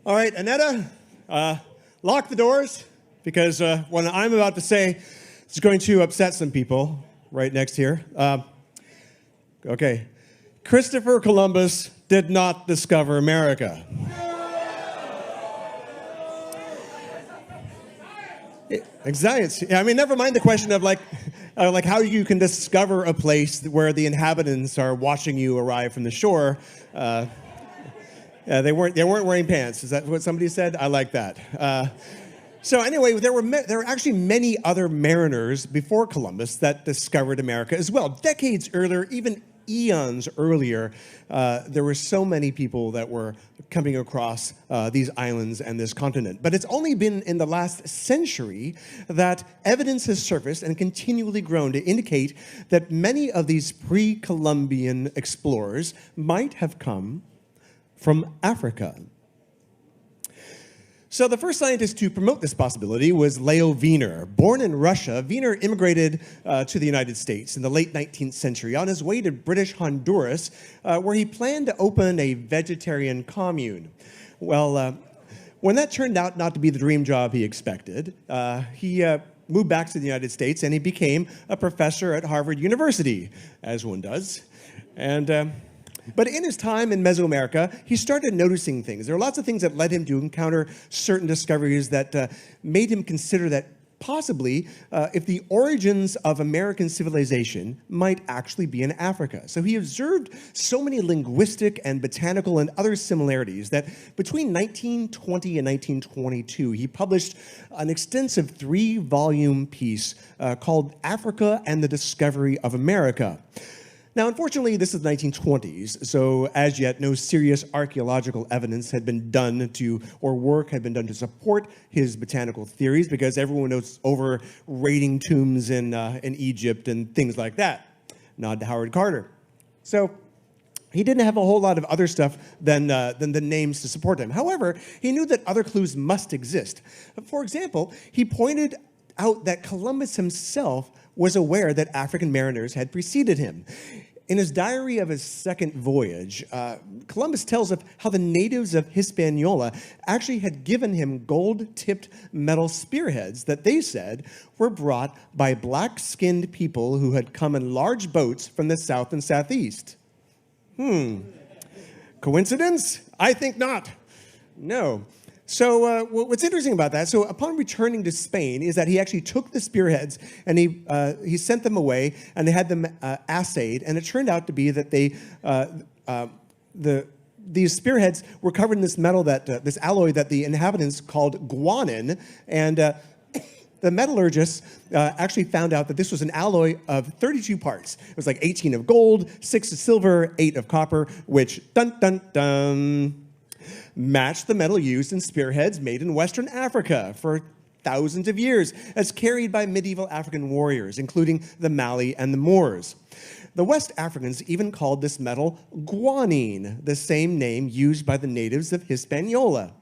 All right, Annetta, lock the doors because what I'm about to say is going to upset some people right next here. Okay. Christopher Columbus did not discover America. Exactly. I mean, never mind the question of like how you can discover a place where the inhabitants are watching you arrive from the shore. They weren't wearing pants. Is that what somebody said? I like that. So anyway, there were actually many other mariners before Columbus that discovered America as well. Decades earlier, even eons earlier, there were so many people that were coming across these islands and this continent. But it's only been in the last century that evidence has surfaced and continually grown to indicate that many of these pre-Columbian explorers might have come from Africa. So the first scientist to promote this possibility was Leo Wiener. Born in Russia, Wiener immigrated to the United States in the late 19th century on his way to British Honduras, where he planned to open a vegetarian commune. Well, when that turned out not to be the dream job he expected, he moved back to the United States and he became a professor at Harvard University, as one does. But in his time in Mesoamerica, he started noticing things. There are lots of things that led him to encounter certain discoveries that made him consider that possibly if the origins of American civilization might actually be in Africa. So he observed so many linguistic and botanical and other similarities that between 1920 and 1922, he published an extensive 3-volume piece called Africa and the Discovery of America. Now, unfortunately, this is the 1920s, so as yet, no serious archaeological evidence had been done or work had been done to support his botanical theories, because everyone was over raiding tombs in Egypt and things like that. Nod to Howard Carter. So he didn't have a whole lot of other stuff than the names to support him. However, he knew that other clues must exist. For example, he pointed out that Columbus himself was aware that African mariners had preceded him. In his diary of his second voyage, Columbus tells of how the natives of Hispaniola actually had given him gold-tipped metal spearheads that they said were brought by black-skinned people who had come in large boats from the south and southeast. Coincidence? I think not. No. So what's interesting about that, so upon returning to Spain, is that he actually took the spearheads and he sent them away and they had them assayed, and it turned out to be that these spearheads were covered in this metal, this alloy that the inhabitants called guanin, and the metallurgists actually found out that this was an alloy of 32 parts. It was like 18 of gold, 6 of silver, 8 of copper, which, dun, dun, dun, matched the metal used in spearheads made in Western Africa for thousands of years, as carried by medieval African warriors, including the Mali and the Moors. The West Africans even called this metal guanine, the same name used by the natives of Hispaniola.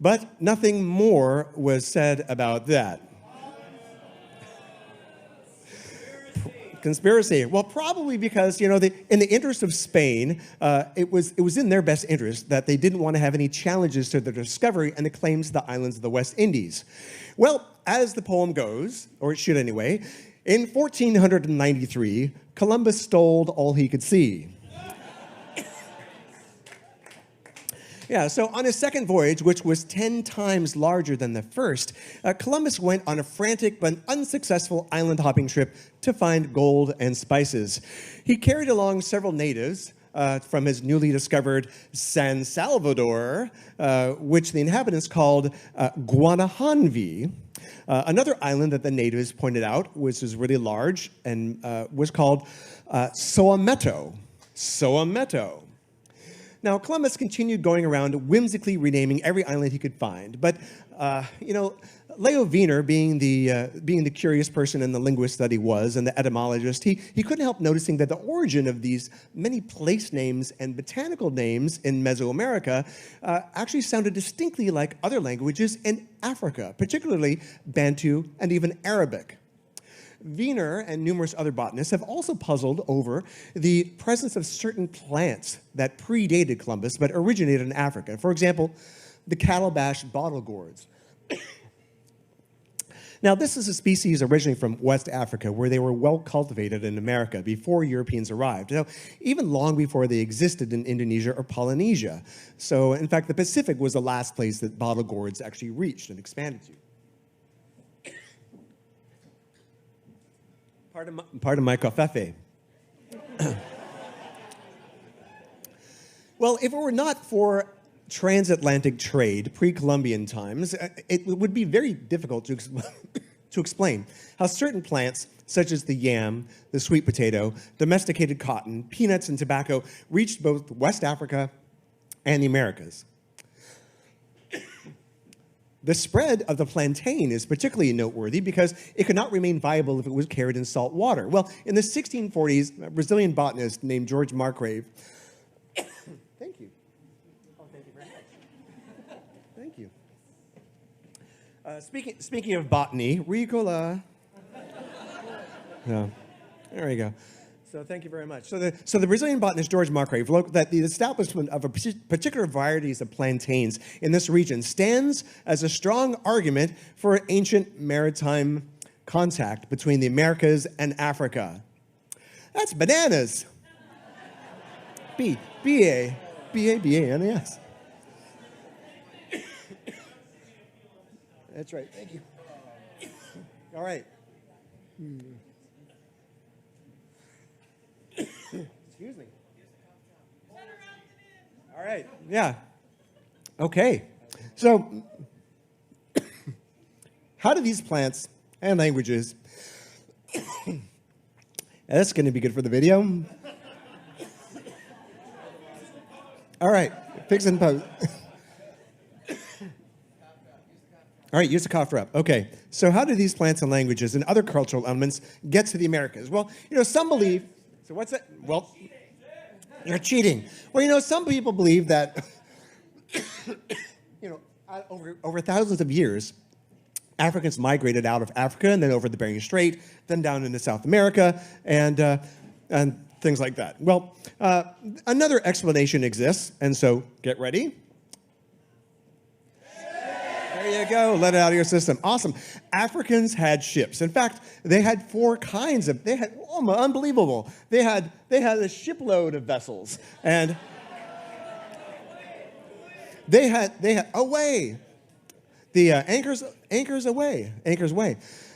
But nothing more was said about that. Conspiracy. Well, probably because, in the interest of Spain, it was in their best interest that they didn't want to have any challenges to their discovery and the claims to the islands of the West Indies. Well, as the poem goes, or it should anyway, in 1493, Columbus stole all he could see. Yeah, so on his second voyage, which was 10 times larger than the first, Columbus went on a frantic but unsuccessful island hopping trip to find gold and spices. He carried along several natives from his newly discovered San Salvador, which the inhabitants called Guanahanvi. Another island that the natives pointed out was really large and was called Soameto. Soameto. Now, Columbus continued going around whimsically renaming every island he could find. But, Leo Wiener, being the curious person and the linguist that he was and the etymologist, he couldn't help noticing that the origin of these many place names and botanical names in Mesoamerica actually sounded distinctly like other languages in Africa, particularly Bantu and even Arabic. Wiener and numerous other botanists have also puzzled over the presence of certain plants that predated Columbus but originated in Africa. For example, the calabash bottle gourds. Now, this is a species originally from West Africa, where they were well cultivated in America before Europeans arrived. Now, even long before they existed in Indonesia or Polynesia. So, in fact, the Pacific was the last place that bottle gourds actually reached and expanded to. Pardon my covfefe. Well, if it were not for transatlantic trade, pre-Columbian times, it would be very difficult to explain how certain plants, such as the yam, the sweet potato, domesticated cotton, peanuts, and tobacco, reached both West Africa and the Americas. The spread of the plantain is particularly noteworthy because it could not remain viable if it was carried in salt water. Well, in the 1640s, a Brazilian botanist named George Marcgrave. Thank you. Thank you. Speaking of botany, Ricola. Yeah, there we go. So thank you very much. So the Brazilian botanist George Marcgrave wrote that the establishment of a particular varieties of plantains in this region stands as a strong argument for ancient maritime contact between the Americas and Africa. That's bananas. B-A-B-A-N-A-S. That's right. Thank you. All right. Excuse me. All right. Yeah. Okay. So, how do these plants and languages? That's going to be good for the video. All right. Fix and pose. All right, use the cough drop. Okay, so how do these plants and languages and other cultural elements get to the Americas? Well, some believe, so what's that? Well, you're cheating. Well, some people believe that, over thousands of years, Africans migrated out of Africa and then over the Bering Strait, then down into South America, and things like that. Well, another explanation exists, and so get ready. There you go. Let it out of your system. Awesome. Africans had ships. In fact, they had four kinds of. They had unbelievable. They had a shipload of vessels, and they had away. The anchors way.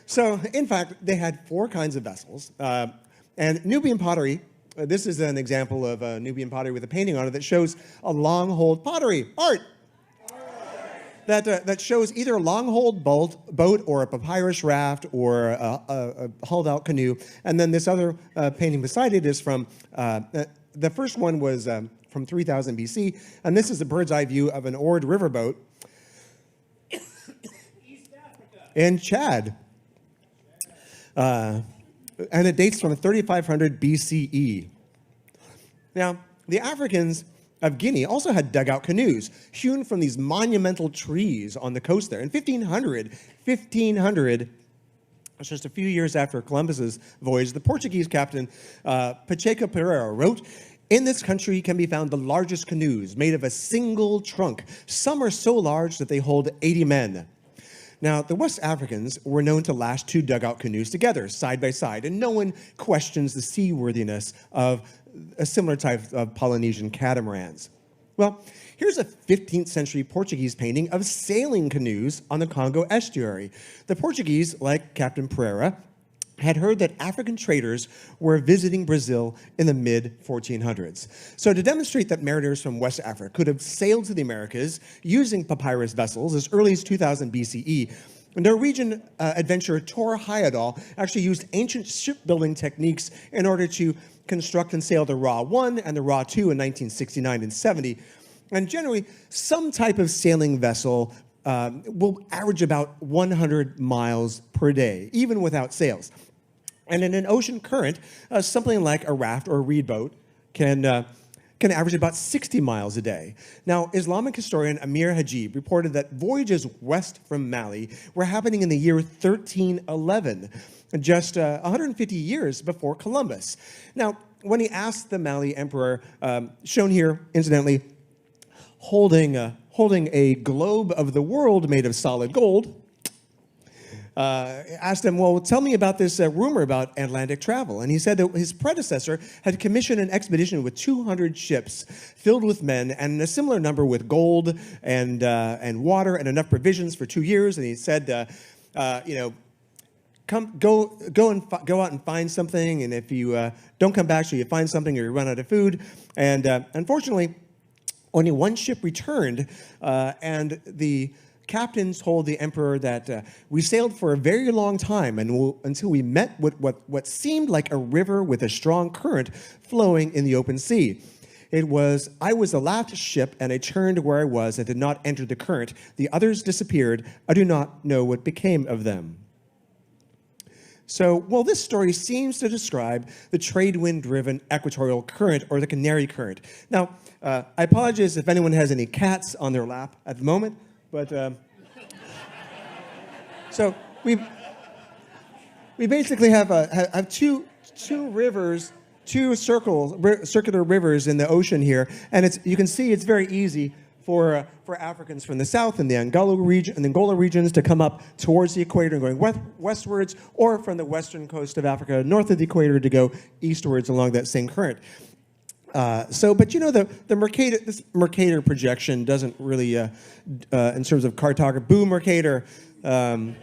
So in fact, they had four kinds of vessels, and Nubian pottery. This is an example of Nubian pottery with a painting on it that shows a long-hold pottery art. That shows either a long-hold boat or a papyrus raft or a hulled-out canoe. And then this other painting beside it is from, the first one was from 3000 BC, and this is a bird's-eye view of an oared riverboat in Chad. And it dates from 3500 BCE. Now, the Africans of Guinea also had dugout canoes hewn from these monumental trees on the coast there. In 1500, just a few years after Columbus's voyage, the Portuguese captain Pacheco Pereira wrote, "In this country can be found the largest canoes made of a single trunk. Some are so large that they hold 80 men." Now, the West Africans were known to lash two dugout canoes together, side by side, and no one questions the seaworthiness of a similar type of Polynesian catamarans. Well, here's a 15th century Portuguese painting of sailing canoes on the Congo estuary. The Portuguese, like Captain Pereira, had heard that African traders were visiting Brazil in the mid-1400s. So to demonstrate that mariners from West Africa could have sailed to the Americas using papyrus vessels as early as 2000 BCE, Norwegian adventurer Tor Heyerdahl actually used ancient shipbuilding techniques in order to construct and sail the Ra 1 and the Ra 2 in 1969 and 70. And generally, some type of sailing vessel will average about 100 miles per day, even without sails. And in an ocean current, something like a raft or a reed boat can can average about 60 miles a day. Now, Islamic historian Amir Hajib reported that voyages west from Mali were happening in the year 1311, just 150 years before Columbus. Now, when he asked the Mali emperor, shown here, incidentally, holding a globe of the world made of solid gold, asked him, well, tell me about this rumor about Atlantic travel. And he said that his predecessor had commissioned an expedition with 200 ships filled with men and a similar number with gold and water and enough provisions for 2 years. And he said, go out and find something. And if you don't come back, so you find something or you run out of food. And unfortunately, only one ship returned, and the captain told the emperor that we sailed for a very long time until we met what seemed like a river with a strong current flowing in the open sea. I was the last ship, and I turned where I was and did not enter the current. The others disappeared. I do not know what became of them. So, well, this story seems to describe the trade wind-driven equatorial current, or the Canary Current. Now, I apologize if anyone has any cats on their lap at the moment, but so we basically have two rivers, two circular rivers in the ocean here, and you can see it's very easy for Africans from the south and the Angola regions to come up towards the equator and going westwards, or from the western coast of Africa north of the equator to go eastwards along that same current. But you know, this Mercator projection doesn't really, in terms of cartography, boo Mercator. It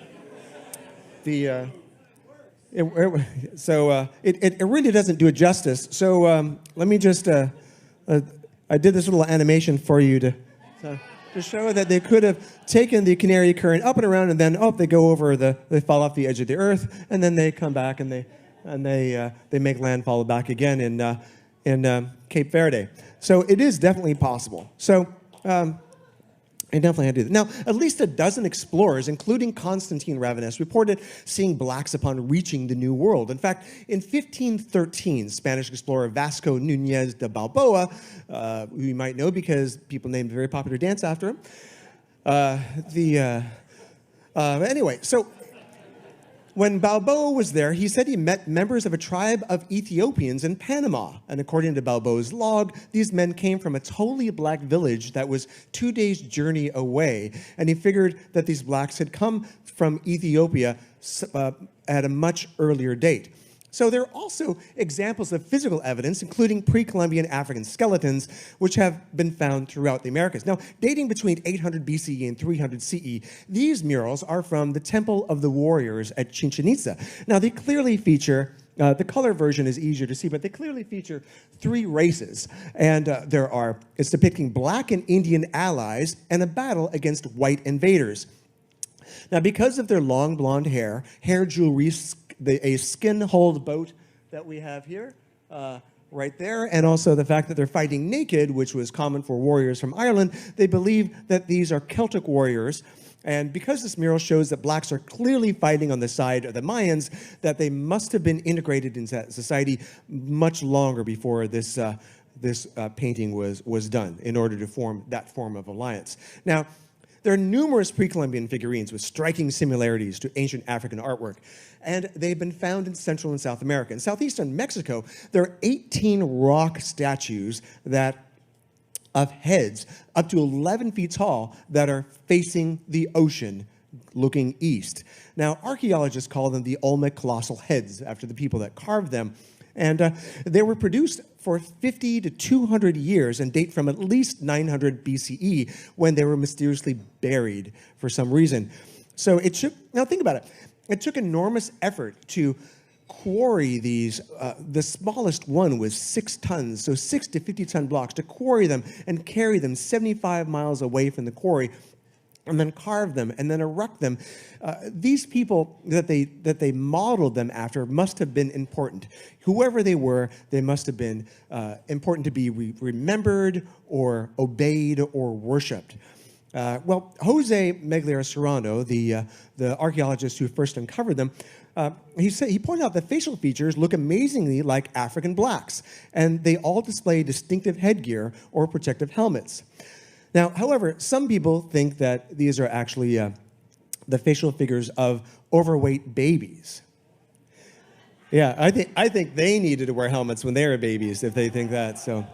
really doesn't do it justice. So let me just, I did this little animation for you to show that they could have taken the Canary Current up and around, and then they go over they fall off the edge of the earth, and then they come back and they make landfall back again in Cape Verde. So it is definitely possible. So I definitely had to do that. Now, at least a dozen explorers, including Constantine Ravanus, reported seeing blacks upon reaching the New World. In fact, in 1513, Spanish explorer Vasco Núñez de Balboa, who you might know because people named a very popular dance after him. Anyway, so when Balboa was there, he said he met members of a tribe of Ethiopians in Panama. And according to Balboa's log, these men came from a totally black village that was 2 days' journey away. And he figured that these blacks had come from Ethiopia at a much earlier date. So there are also examples of physical evidence, including pre-Columbian African skeletons, which have been found throughout the Americas. Now, dating between 800 BCE and 300 CE, these murals are from the Temple of the Warriors at Chichen Itza. Now, they clearly feature, the color version is easier to see, but they clearly feature 3 races. And it's depicting black and Indian allies and a battle against white invaders. Now, because of their long blonde hair jewelry, a skin-hulled boat that we have here, right there, and also the fact that they're fighting naked, which was common for warriors from Ireland, they believe that these are Celtic warriors. And because this mural shows that blacks are clearly fighting on the side of the Mayans, that they must have been integrated into society much longer before this painting was done in order to form that form of alliance. Now, there are numerous pre-Columbian figurines with striking similarities to ancient African artwork, and they've been found in Central and South America. In southeastern Mexico, there are 18 rock statues of heads up to 11 feet tall that are facing the ocean, looking east. Now, archaeologists call them the Olmec colossal heads, after the people that carved them. And they were produced for 50 to 200 years and date from at least 900 BCE, when they were mysteriously buried for some reason. So now think about it. It took enormous effort to quarry these. The smallest one was 6 tons, so 6 to 50-ton blocks, to quarry them and carry them 75 miles away from the quarry, and then carve them, and then erect them. These people that they modeled them after must have been important. Whoever they were, they must have been important to be remembered or obeyed or worshipped. Well, Jose Meglia Serrano, the archaeologist who first uncovered them, He pointed out that facial features look amazingly like African blacks, and they all display distinctive headgear or protective helmets. Now, however, some people think that these are actually the facial figures of overweight babies. Yeah, I think they needed to wear helmets when they were babies if they think that. So.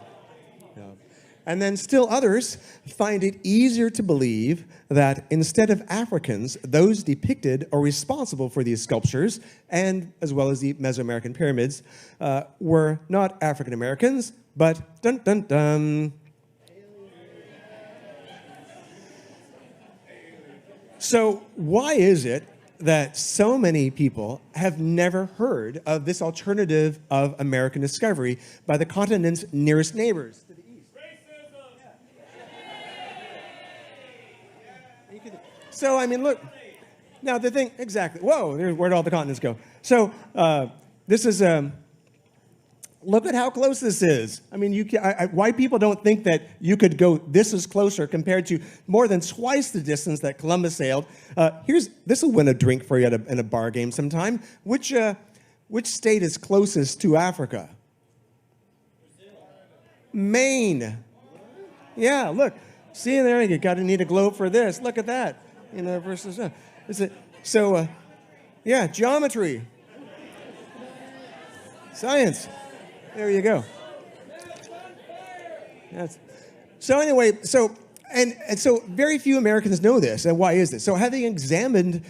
And then still others find it easier to believe that instead of Africans, those depicted or responsible for these sculptures, and as well as the Mesoamerican pyramids, were not African Americans, but dun dun dun. So why is it that so many people have never heard of this alternative of American discovery by the continent's nearest neighbors? So, I mean, look, now the thing, exactly, whoa, where'd all the continents go? So, this is, look at how close this is. I mean, white people don't think that you could go, this is closer compared to more than twice the distance that Columbus sailed. This will win a drink for you in a bar game sometime. Which state is closest to Africa? Maine. Yeah, look, see there, you need a globe for this. Look at that. Versus yeah, geometry, science. There you go. So anyway, so very few Americans know this. And why is this? So having examined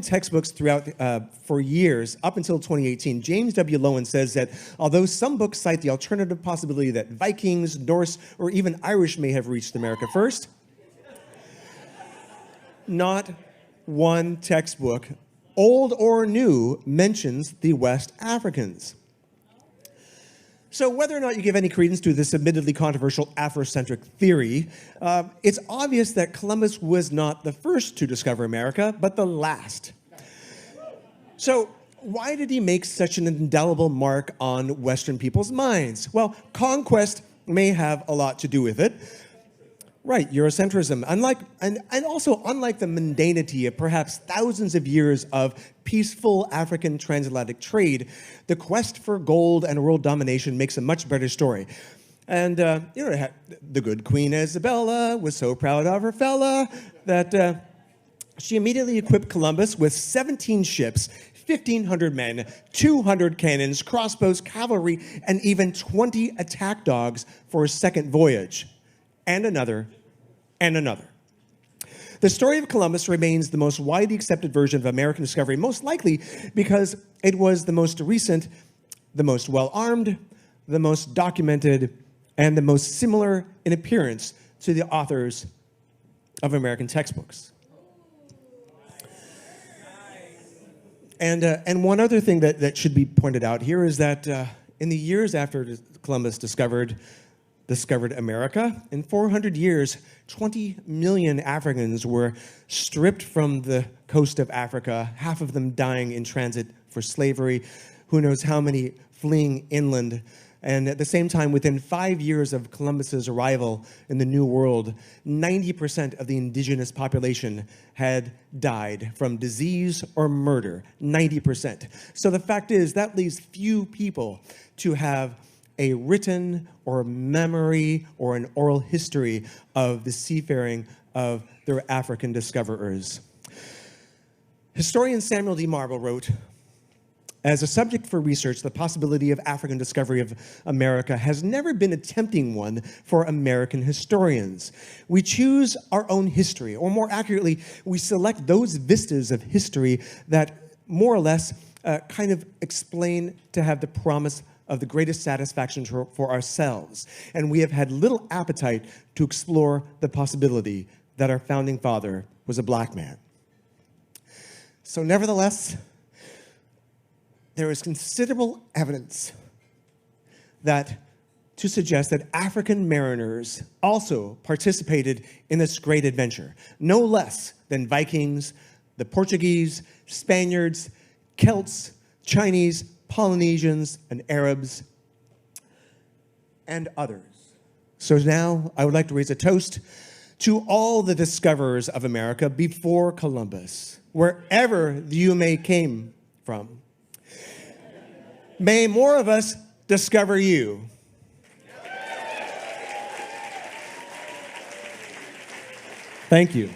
textbooks throughout for years up until 2018, James W. Lowen says that although some books cite the alternative possibility that Vikings, Norse, or even Irish may have reached America first, not one textbook, old or new, mentions the West Africans. So whether or not you give any credence to this admittedly controversial Afrocentric theory, it's obvious that Columbus was not the first to discover America, but the last. So why did he make such an indelible mark on Western people's minds? Well, conquest may have a lot to do with it. Right, Eurocentrism. And also unlike the mundanity of perhaps thousands of years of peaceful African transatlantic trade, the quest for gold and world domination makes a much better story. And, the good Queen Isabella was so proud of her fella that she immediately equipped Columbus with 17 ships, 1,500 men, 200 cannons, crossbows, cavalry, and even 20 attack dogs for his second voyage. And another, and another. The story of Columbus remains the most widely accepted version of American discovery, most likely because it was the most recent, the most well-armed, the most documented, and the most similar in appearance to the authors of American textbooks. And one other thing that should be pointed out here is that in the years after Columbus discovered America, in 400 years, 20 million Africans were stripped from the coast of Africa, half of them dying in transit for slavery, who knows how many fleeing inland. And at the same time, within 5 years of Columbus's arrival in the New World, 90% of the indigenous population had died from disease or murder, 90%. So the fact is, that leaves few people to have a written or memory or an oral history of the seafaring of their African discoverers. Historian Samuel D. Marble wrote, as a subject for research, the possibility of African discovery of America has never been a tempting one for American historians. We choose our own history, or more accurately, we select those vistas of history that more or less kind of explain to have the promise of the greatest satisfaction for ourselves. And we have had little appetite to explore the possibility that our founding father was a black man. So nevertheless, there is considerable evidence to suggest that African mariners also participated in this great adventure, no less than Vikings, the Portuguese, Spaniards, Celts, Chinese, Polynesians, and Arabs, and others. So now I would like to raise a toast to all the discoverers of America before Columbus, wherever you may came from. May more of us discover you. Thank you.